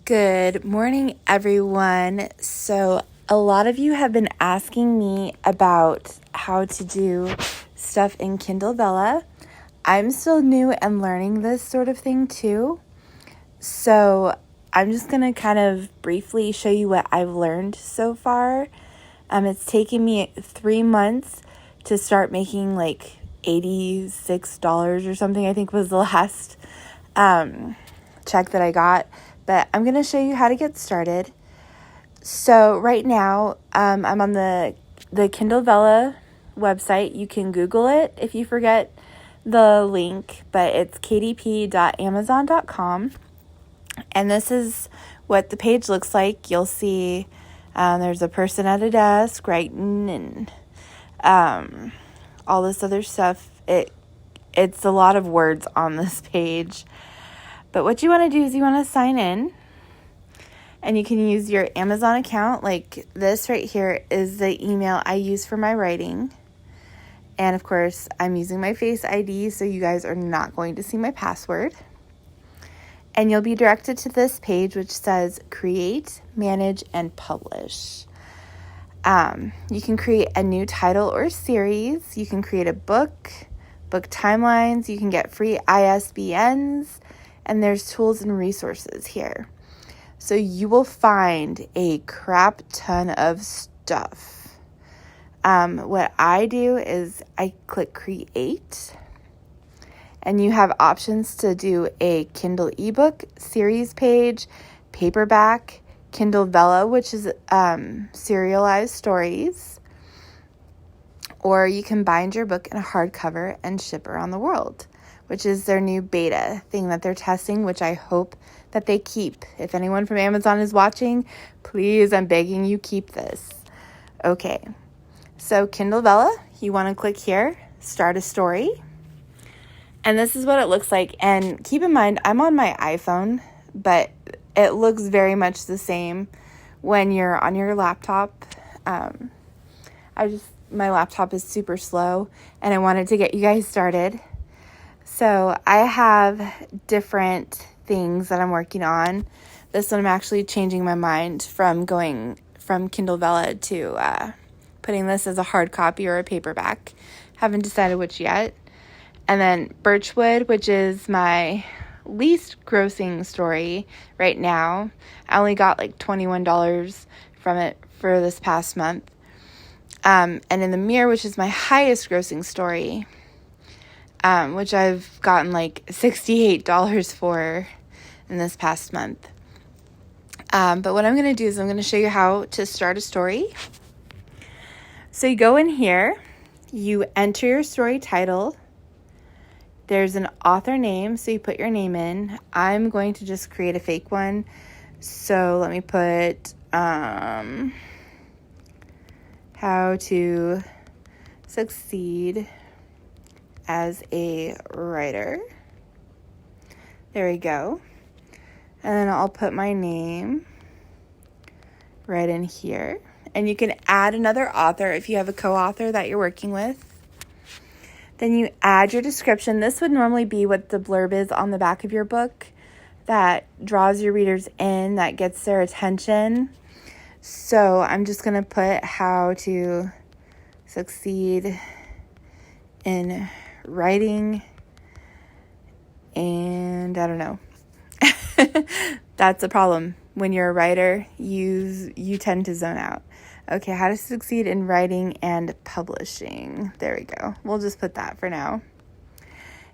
Good morning, everyone. So, a lot of you have been asking me about how to do stuff in Kindle Vella. I'm still new and learning this sort of thing too. So, I'm just going to kind of briefly show you what I've learned so far. It's taken me 3 months to start making like $86 or something, I think was the last check that I got. But I'm going to show you how to get started. So right now, I'm on the Kindle Vella website. You can Google it if you forget the link, but it's kdp.amazon.com. And this is what the page looks like. You'll see there's a person at a desk writing and all this other stuff. It's a lot of words on this page. But what you want to do is you want to sign in, and you can use your Amazon account. Like this right here is the email I use for my writing. And of course, I'm using my Face ID, so you guys are not going to see my password. And you'll be directed to this page, which says create, manage, and publish. You can create a new title or series. You can create a book timelines. You can get free ISBNs. And there's tools and resources here. So you will find a crap ton of stuff. What I do is I click create. And you have options to do a Kindle ebook, series page, paperback, Kindle Vella, which is serialized stories. Or you can bind your book in a hardcover and ship around the world, which is their new beta thing that they're testing, which I hope that they keep. If anyone from Amazon is watching, please, I'm begging you, keep this. Okay, so Kindle Vella, you want to click here, start a story. And this is what it looks like. And keep in mind, I'm on my iPhone, but it looks very much the same when you're on your laptop. My laptop is super slow, and I wanted to get you guys started. So I have different things that I'm working on. This one I'm actually changing my mind from going from Kindle Vella to putting this as a hard copy or a paperback. Haven't decided which yet. And then Birchwood, which is my least grossing story right now. I only got like $21 from it for this past month. And in The Mirror, which is my highest grossing story, which I've gotten like $68 for in this past month. But what I'm going to do is I'm going to show you how to start a story. So you go in here, you enter your story title. There's an author name, so you put your name in. I'm going to just create a fake one. So let me put how to succeed as a writer. There we go. And then I'll put my name right in here. And you can add another author if you have a co-author that you're working with. Then you add your description. This would normally be what the blurb is on the back of your book that draws your readers in, that gets their attention. So I'm just going to put how to succeed in writing, and I don't know. That's a problem. When you're a writer, you tend to zone out. Okay, how to succeed in writing and publishing. There we go. We'll just put that for now.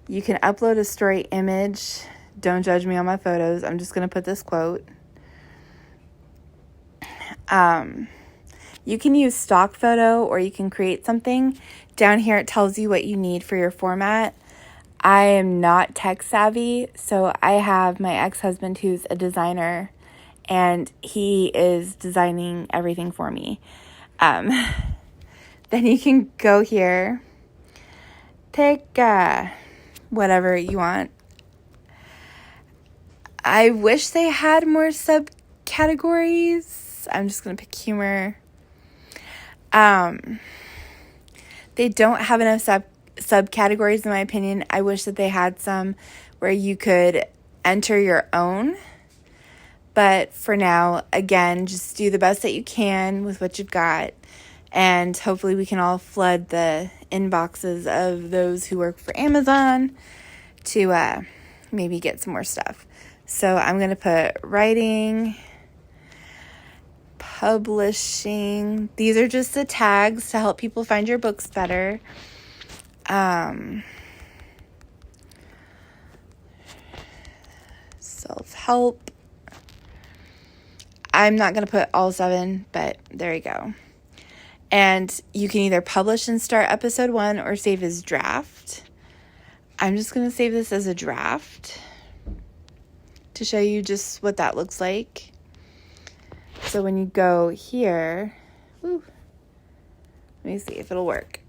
You can upload a story image. Don't judge me on my photos. I'm just going to put this quote. You can use stock photo, or you can create something. Down here it tells you what you need for your format. I am not tech savvy, so I have my ex-husband who's a designer, and he is designing everything for me. Then you can go here, pick whatever you want. I wish they had more subcategories. I'm just going to pick humor. They don't have enough subcategories in my opinion. I wish that they had some where you could enter your own. But for now, again, just do the best that you can with what you've got. And hopefully we can all flood the inboxes of those who work for Amazon to maybe get some more stuff. So I'm going to put writing, publishing. These are just the tags to help people find your books better. Self-help. I'm not going to put all 7, but there you go. And you can either publish and start episode 1 or save as draft. I'm just going to save this as a draft to show you just what that looks like. So when you go here, let me see if it'll work.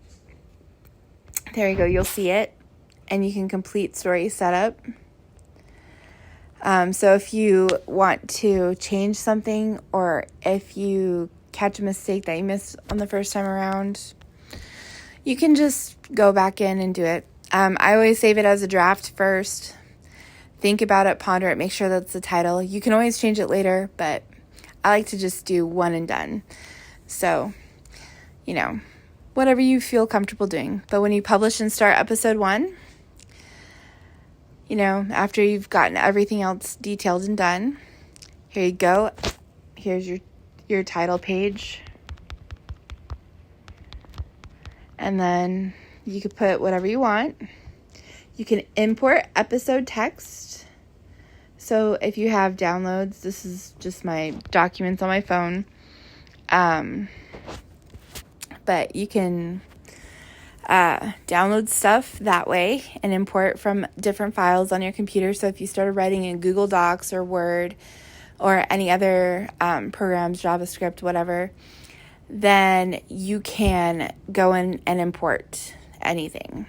There you go. You'll see it. And you can complete story setup. So if you want to change something, or if you catch a mistake that you missed on the first time around, you can just go back in and do it. I always save it as a draft first. Think about it, ponder it, make sure that's the title. You can always change it later, but I like to just do one and done. So, whatever you feel comfortable doing. But when you publish and start episode 1, after you've gotten everything else detailed and done, here you go. Here's your title page. And then you could put whatever you want. You can import episode text. So if you have downloads, this is just my documents on my phone. But you can download stuff that way and import from different files on your computer. So if you started writing in Google Docs or Word or any other programs, JavaScript, whatever, then you can go in and import anything.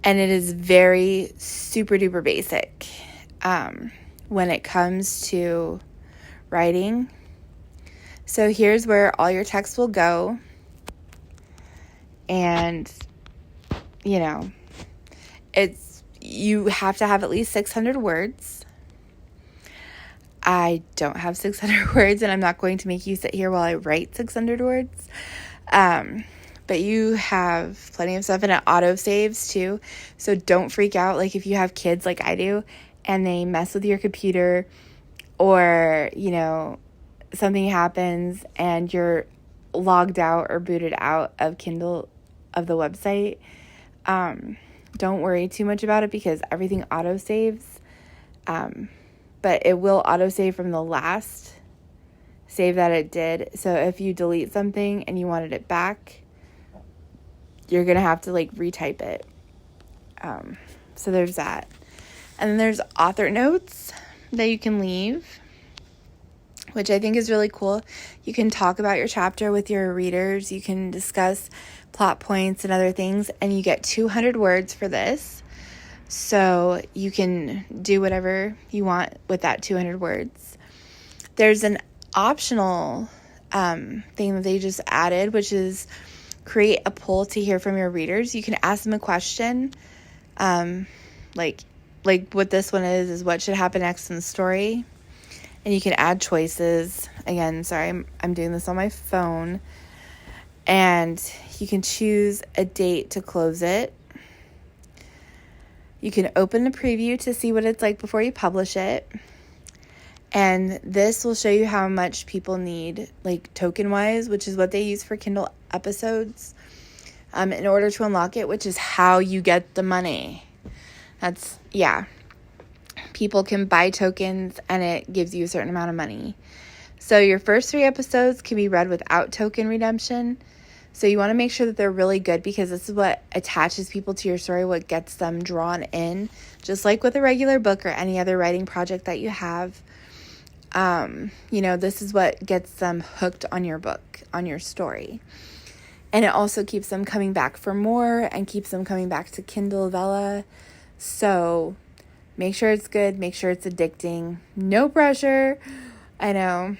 And it is very super duper basic when it comes to writing. So here's where all your text will go. And, you have to have at least 600 words. I don't have 600 words, and I'm not going to make you sit here while I write 600 words. But you have plenty of stuff, and it auto-saves too. So don't freak out, like if you have kids like I do, and they mess with your computer, or, something happens and you're logged out or booted out of Kindle, of the website. Don't worry too much about it because everything auto-saves. But it will auto-save from the last save that it did. So if you delete something and you wanted it back, you're going to have to retype it. So there's that. And then there's author notes that you can leave, which I think is really cool. You can talk about your chapter with your readers. You can discuss plot points and other things, and you get 200 words for this. So you can do whatever you want with that 200 words. There's an optional thing that they just added, which is create a poll to hear from your readers. You can ask them a question, like what this one is what should happen next in the story. And you can add choices. Again, sorry, I'm doing this on my phone. And you can choose a date to close it. You can open the preview to see what it's like before you publish it. And this will show you how much people need, token-wise, which is what they use for Kindle episodes, in order to unlock it, which is how you get the money. People can buy tokens, and it gives you a certain amount of money. So your first 3 episodes can be read without token redemption. So you want to make sure that they're really good, because this is what attaches people to your story, what gets them drawn in, just like with a regular book or any other writing project that you have. This is what gets them hooked on your book, on your story. And it also keeps them coming back for more and keeps them coming back to Kindle Vella. So make sure it's good. Make sure it's addicting. No pressure. I know.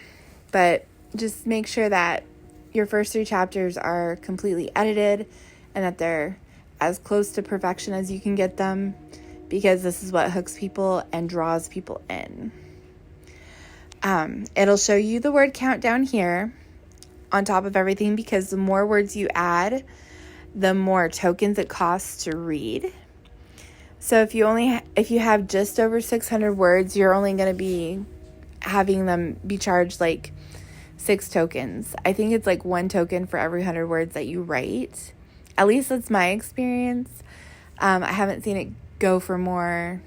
But just make sure that your first 3 chapters are completely edited and that they're as close to perfection as you can get them, because this is what hooks people and draws people in. It'll show you the word count down here on top of everything, because the more words you add, the more tokens it costs to read. So if you have just over 600 words, you're only going to be having them be charged like 6 tokens. I think it's like 1 token for every 100 words that you write. At least that's my experience. I haven't seen it go for more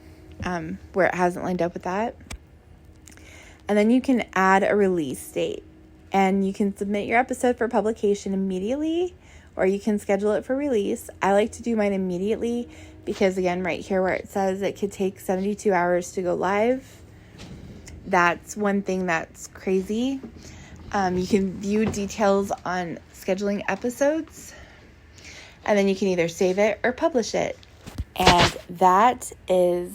where it hasn't lined up with that. And then you can add a release date, and you can submit your episode for publication immediately, or you can schedule it for release. I like to do mine immediately because, again, right here where it says it could take 72 hours to go live, that's one thing that's crazy. You can view details on scheduling episodes, and then you can either save it or publish it. And that is